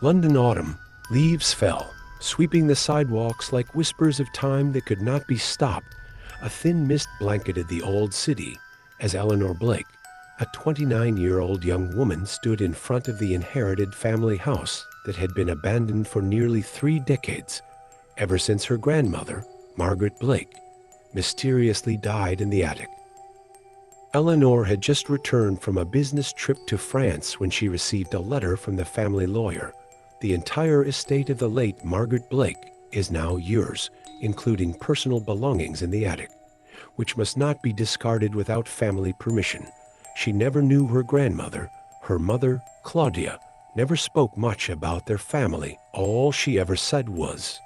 London autumn. Leaves fell, sweeping the sidewalks like whispers of time that could not be stopped. A thin mist blanketed the old city as Eleanor Blake, a 29-year-old young woman, stood in front of the inherited family house that had been abandoned for nearly 3 decades, ever since her grandmother, Margaret Blake, mysteriously died in the attic. Eleanor had just returned from a business trip to France when she received a letter from the family lawyer. The entire estate of the late Margaret Blake is now yours, including personal belongings in the attic, which must not be discarded without family permission. She never knew her grandmother. Her mother, Claudia, never spoke much about their family. All she ever said was,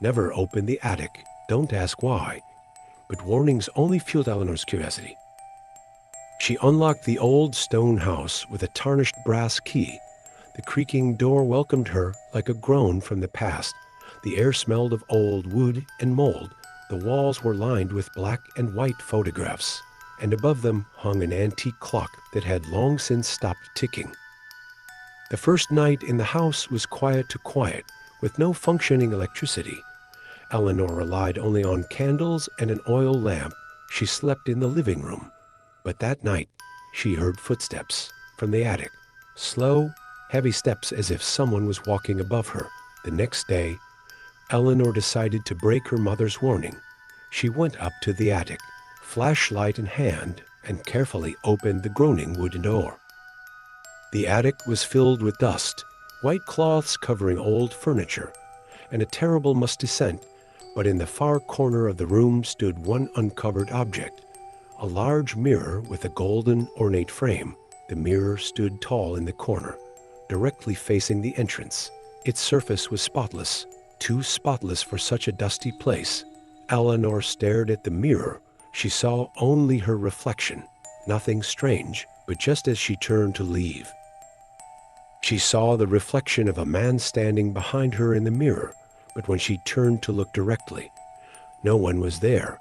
"Never open the attic. Don't ask why." But warnings only fueled Eleanor's curiosity. She unlocked the old stone house with a tarnished brass key. The creaking door welcomed her like a groan from the past. The air smelled of old wood and mold. The walls were lined with black and white photographs, and above them hung an antique clock that had long since stopped ticking. The first night in the house was quiet to quiet, with no functioning electricity. Eleanor relied only on candles and an oil lamp. She slept in the living room. But that night, she heard footsteps from the attic, slow, heavy steps as if someone was walking above her. The next day, Eleanor decided to break her mother's warning. She went up to the attic, flashlight in hand, and carefully opened the groaning wooden door. The attic was filled with dust, white cloths covering old furniture, and a terrible musty scent. But in the far corner of the room stood one uncovered object, a large mirror with a golden, ornate frame. The mirror stood tall in the corner, directly facing the entrance. Its surface was spotless, too spotless for such a dusty place. Eleanor stared at the mirror. She saw only her reflection, nothing strange, but just as she turned to leave, she saw the reflection of a man standing behind her in the mirror. But when she turned to look directly, no one was there.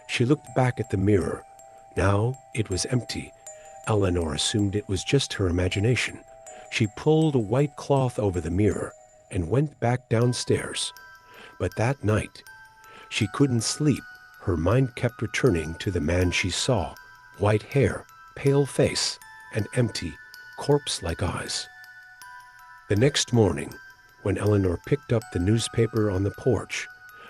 She looked back at the mirror. Now it was empty. Eleanor assumed it was just her imagination. She pulled a white cloth over the mirror and went back downstairs. But that night, she couldn't sleep. Her mind kept returning to the man she saw. White hair, pale face, and empty, corpse-like eyes. The next morning, when Eleanor picked up the newspaper on the porch,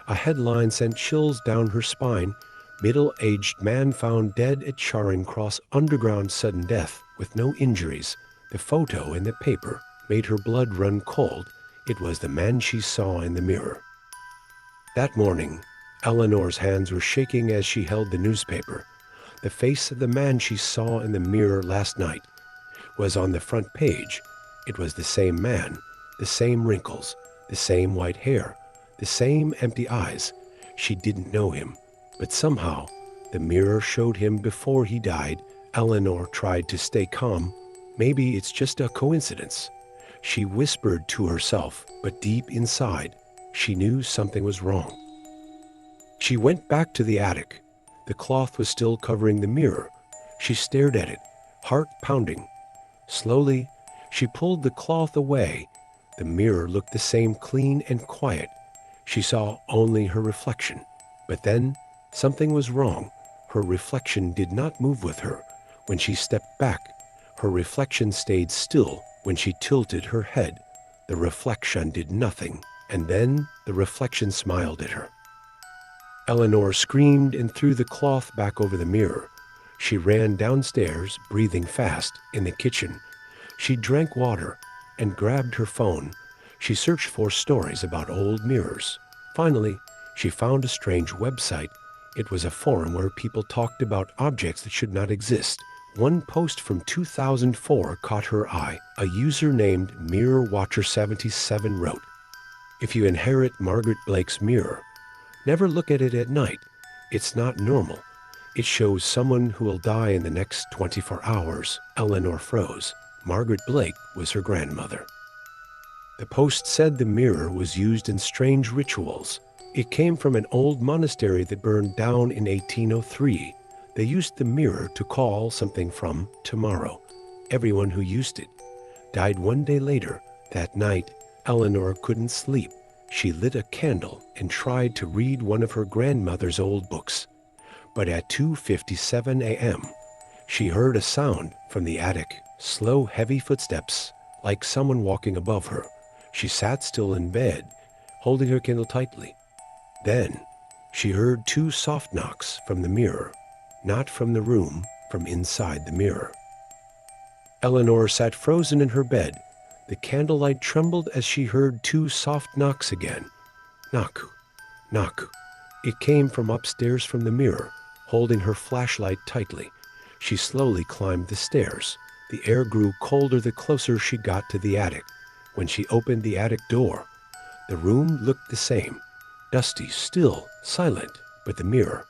a headline sent chills down her spine. Middle-aged man found dead at Charing Cross underground, sudden death with no injuries. The photo in the paper made her blood run cold. It was the man she saw in the mirror. That morning, Eleanor's hands were shaking as she held the newspaper. The face of the man she saw in the mirror last night was on the front page. It was the same man, the same wrinkles, the same white hair, the same empty eyes. She didn't know him. But somehow, the mirror showed him before he died. Eleanor tried to stay calm. Maybe it's just a coincidence, she whispered to herself, but deep inside, she knew something was wrong. She went back to the attic. The cloth was still covering the mirror. She stared at it, heart pounding. Slowly, she pulled the cloth away. The mirror looked the same, clean and quiet. She saw only her reflection. But then, something was wrong. Her reflection did not move with her. When she stepped back, her reflection stayed still. When she tilted her head, the reflection did nothing. And then the reflection smiled at her. Eleanor screamed and threw the cloth back over the mirror. She ran downstairs, breathing fast. In the kitchen, she drank water and grabbed her phone. She searched for stories about old mirrors. Finally, she found a strange website. It was a forum where people talked about objects that should not exist. One post from 2004 caught her eye. A user named MirrorWatcher77 wrote, "If you inherit Margaret Blake's mirror, never look at it at night. It's not normal. It shows someone who will die in the next 24 hours. Eleanor froze. Margaret Blake was her grandmother. The post said the mirror was used in strange rituals. It came from an old monastery that burned down in 1803. They used the mirror to call something from tomorrow. Everyone who used it died one day later. That night, Eleanor couldn't sleep. She lit a candle and tried to read one of her grandmother's old books. But at 2:57 a.m., she heard a sound from the attic, slow, heavy footsteps, like someone walking above her. She sat still in bed, holding her candle tightly. Then she heard two soft knocks from the mirror, not from the room, from inside the mirror. Eleanor sat frozen in her bed. The candlelight trembled as she heard two soft knocks again. Knock, knock. It came from upstairs from the mirror, holding her flashlight tightly. She slowly climbed the stairs. The air grew colder the closer she got to the attic. When she opened the attic door, the room looked the same, dusty, still, silent, but the mirror,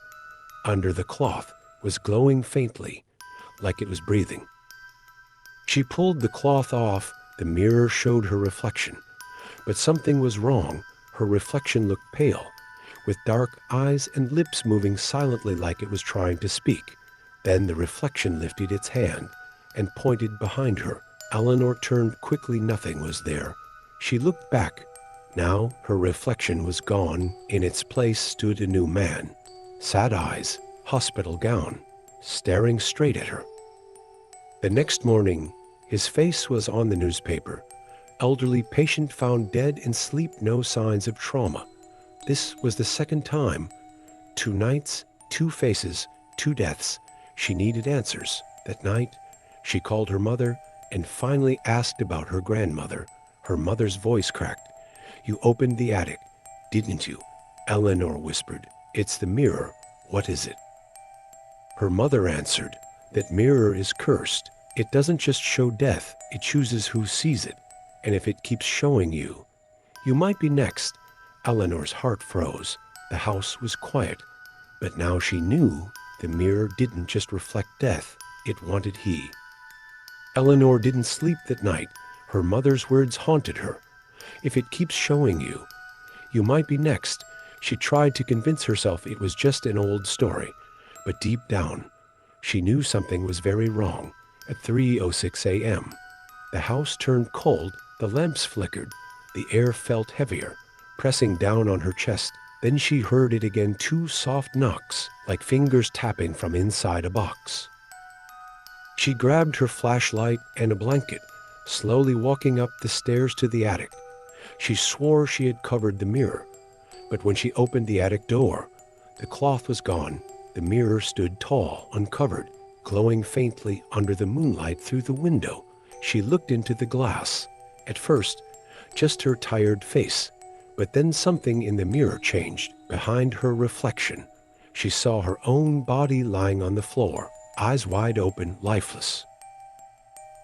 under the cloth, was glowing faintly, like it was breathing. She pulled the cloth off. The mirror showed her reflection. But something was wrong. Her reflection looked pale, with dark eyes and lips moving silently like it was trying to speak. Then the reflection lifted its hand and pointed behind her. Eleanor turned quickly. Nothing was there. She looked back. Now her reflection was gone. In its place stood a new man. Sad eyes, hospital gown, staring straight at her. The next morning, his face was on the newspaper. Elderly patient found dead in sleep, no signs of trauma. This was the second time. 2 nights, 2 faces, 2 deaths. She needed answers. That night, she called her mother and finally asked about her grandmother. Her mother's voice cracked. "You opened the attic, didn't you?" Eleanor whispered. "It's the mirror. What is it?" Her mother answered, "That mirror is cursed. It doesn't just show death, it chooses who sees it. And if it keeps showing you, you might be next." Eleanor's heart froze. The house was quiet. But now she knew the mirror didn't just reflect death, it wanted he. Eleanor didn't sleep that night. Her mother's words haunted her. "If it keeps showing you, you might be next." She tried to convince herself it was just an old story. But deep down, she knew something was very wrong. At 3:06 a.m., the house turned cold. The lamps flickered. The air felt heavier, pressing down on her chest. Then she heard it again, 2 soft knocks, like fingers tapping from inside a box. She grabbed her flashlight and a blanket, slowly walking up the stairs to the attic. She swore she had covered the mirror. But when she opened the attic door, the cloth was gone. The mirror stood tall, uncovered, glowing faintly under the moonlight through the window. She looked into the glass. At first, just her tired face. But then something in the mirror changed. Behind her reflection, she saw her own body lying on the floor, eyes wide open, lifeless.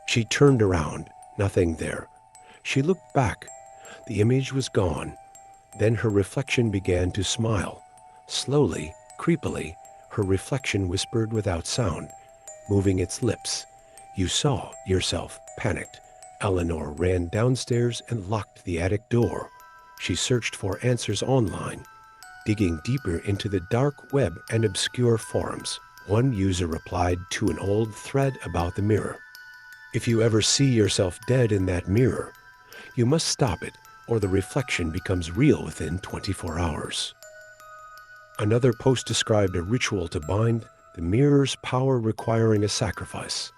She turned around. Nothing there. She looked back. The image was gone. Then her reflection began to smile. Slowly, creepily, her reflection whispered without sound, moving its lips. "You saw yourself." Panicked, Eleanor ran downstairs and locked the attic door. She searched for answers online, digging deeper into the dark web and obscure forums. One user replied to an old thread about the mirror. "If you ever see yourself dead in that mirror, you must stop it, or the reflection becomes real within 24 hours. Another post described a ritual to bind the mirror's power, requiring a sacrifice.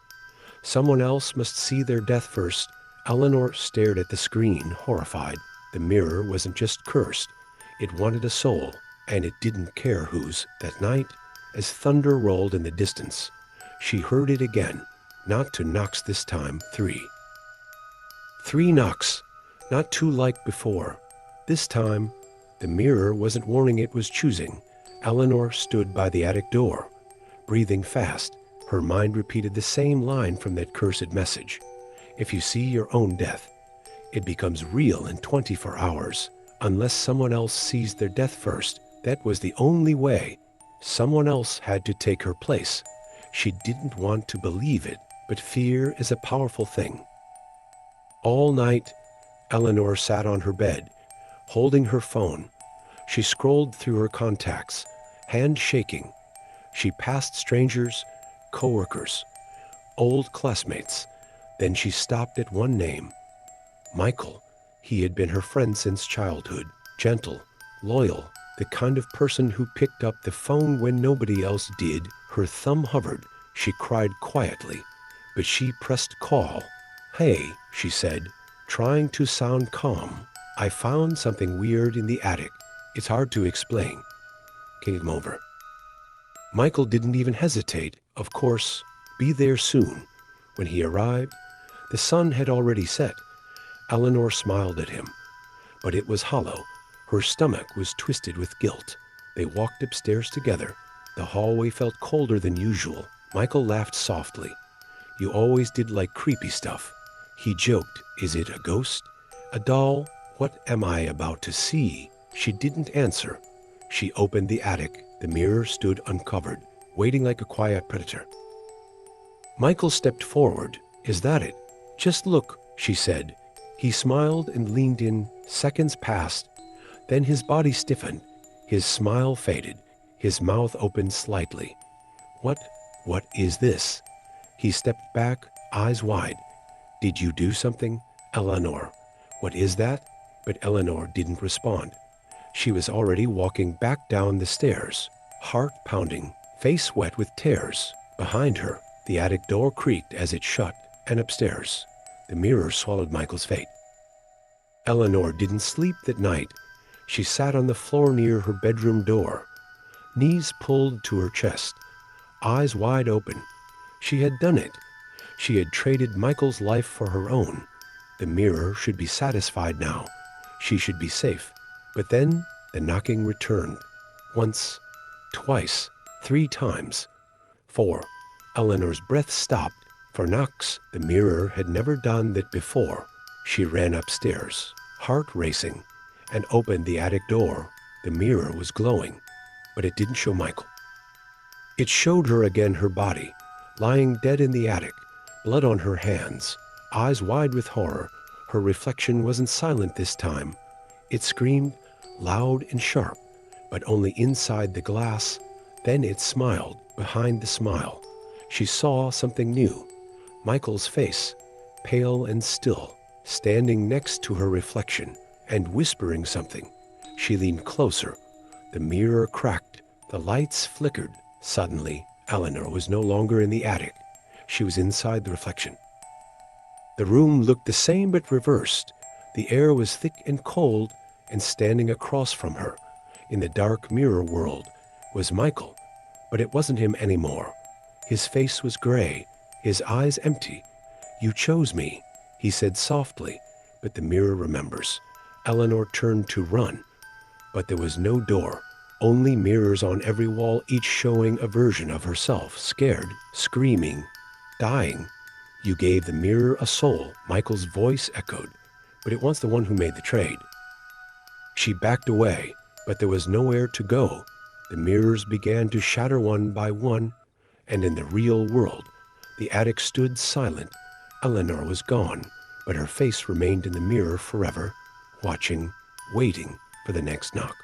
Someone else must see their death first. Eleanor stared at the screen, horrified. The mirror wasn't just cursed. It wanted a soul, and it didn't care whose. That night, as thunder rolled in the distance, she heard it again. Not 2 knocks this time, 3. 3 knocks, not 2 like before. This time, the mirror wasn't warning, it was choosing. Eleanor stood by the attic door, breathing fast. Her mind repeated the same line from that cursed message. If you see your own death, it becomes real in 24 hours, unless someone else sees their death first. That was the only way. Someone else had to take her place. She didn't want to believe it, but fear is a powerful thing. All night, Eleanor sat on her bed, holding her phone. She scrolled through her contacts, hand shaking. She passed strangers, coworkers, old classmates. Then she stopped at one name. Michael. He had been her friend since childhood, gentle, loyal, the kind of person who picked up the phone when nobody else did. Her thumb hovered. She cried quietly, but she pressed call. "Hey," she said, trying to sound calm. "I found something weird in the attic. It's hard to explain. Came over." Michael didn't even hesitate. Of course, be there soon. When he arrived, the sun had already set. Eleanor smiled at him, but it was hollow. Her stomach was twisted with guilt. They walked upstairs together. The hallway felt colder than usual. Michael laughed softly. "You always did like creepy stuff." He joked. "Is it a ghost? A doll? What am I about to see?" She didn't answer. She opened the attic. The mirror stood uncovered, waiting like a quiet predator. Michael stepped forward. "Is that it?" "Just look," she said. He smiled and leaned in. Seconds passed. Then his body stiffened. His smile faded. His mouth opened slightly. What is this?" He stepped back, eyes wide. "Did you do something, Eleanor?" "What is that?" But Eleanor didn't respond. She was already walking back down the stairs, heart pounding, face wet with tears. Behind her, the attic door creaked as it shut, and upstairs, the mirror swallowed Michael's fate. Eleanor didn't sleep that night. She sat on the floor near her bedroom door, knees pulled to her chest, eyes wide open. She had done it. She had traded Michael's life for her own. The mirror should be satisfied now. She should be safe. But then the knocking returned. Once, twice, 3 times. 4. Eleanor's breath stopped. For knocks, the mirror had never done that before. She ran upstairs, heart racing, and opened the attic door. The mirror was glowing, but it didn't show Michael. It showed her again, her body, lying dead in the attic, blood on her hands, eyes wide with horror. Her reflection wasn't silent this time. It screamed, loud and sharp, but only inside the glass. Then it smiled. Behind the smile, she saw something new. Michael's face, pale and still, standing next to her reflection and whispering something. She leaned closer. The mirror cracked. The lights flickered. Suddenly, Eleanor was no longer in the attic. She was inside the reflection. The room looked the same but reversed. The air was thick and cold, and standing across from her, in the dark mirror world, was Michael. But it wasn't him anymore. His face was gray, his eyes empty. "You chose me," he said softly, but the mirror remembers. Eleanor turned to run, but there was no door, only mirrors on every wall, each showing a version of herself, scared, screaming, dying. "You gave the mirror a soul," Michael's voice echoed, "but it wants the one who made the trade." She backed away, but there was nowhere to go. The mirrors began to shatter one by one, and in the real world, the attic stood silent. Eleanor was gone, but her face remained in the mirror forever, watching, waiting for the next knock.